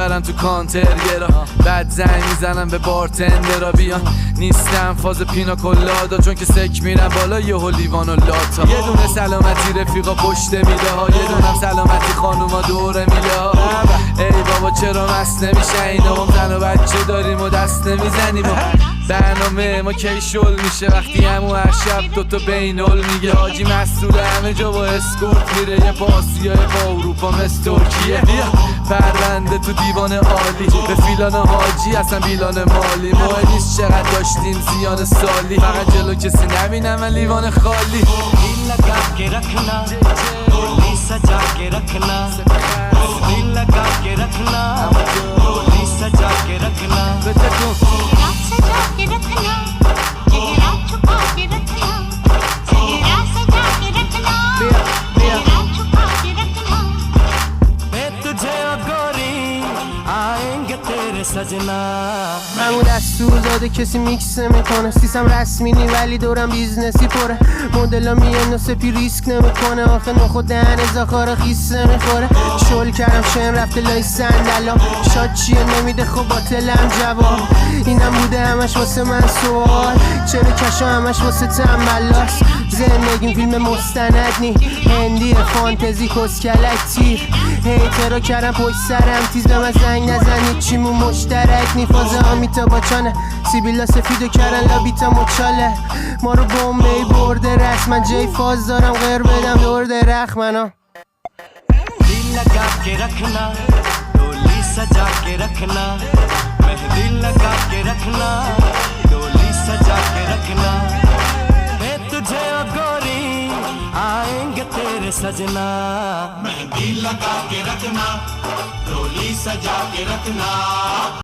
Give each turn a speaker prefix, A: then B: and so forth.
A: میبرم تو کانترگرا، بعد زنگ میزنم به بارتندرا بیان. نیستم فاز پینا کلادا چون که سک میرم بالا یهو لیوان و لاتا. یه دونه سلامتی رفیقا پشت میله ها، یه دونم سلامتی خانوما دوره میله ها. ای بابا چرا مست نمیشه اینا، ما زن و بچه داریم و دست نمیزنیم. برنامه ما کی شل میشه وقتی همون هر شب دوتا بینول میگه. حاجی مسئول همه جا با اسکورت میره، یه پاسیای با اروپا مثل ترکیه. پرونده تو دیوان عالی به فیلان حاجی اصلا بیلان مالی. مهم نیست چقدر داشتیم زیان سالی، فقط جلو کسی نبینم من لیوان خالی.
B: همون دستور داده کسی میکس نمیکنه، سیستم رسمی نی ولی دورم بیزنسی پره. مدلا میان و سپی ریسک نمیکنه، آخه نخود دهن زاخارا خیس نمیخوره. شل کردم شم رفته لای صندلام، شاد چیه نمیده خب باطلم جواب. اینم بوده همش واسه من سوال، چرا کشا همش واسه تنبلاست. زندگیم فیلم مستند نی، هندی فانتزی کسکلک تیر. هیترا کردم پشت سرم تیز به من زنگ نزنید چیمون مشترک نی. فازه آمیتا باچانه سیبیلا سفیدو کردن لابیتا مچاله. ما رو بومبی برده رست، من جای فاز دارم غیر بدم دور درخ منا.
C: दिल लगा के रखना डोली सजा के रखना, मेहंदी लगा के रखना डोली सजा के रखना। मैं तुझे ओ गोरी आएंगे तेरे सजना,
D: मेहंदी लगा के रखना डोली सजा के रखना।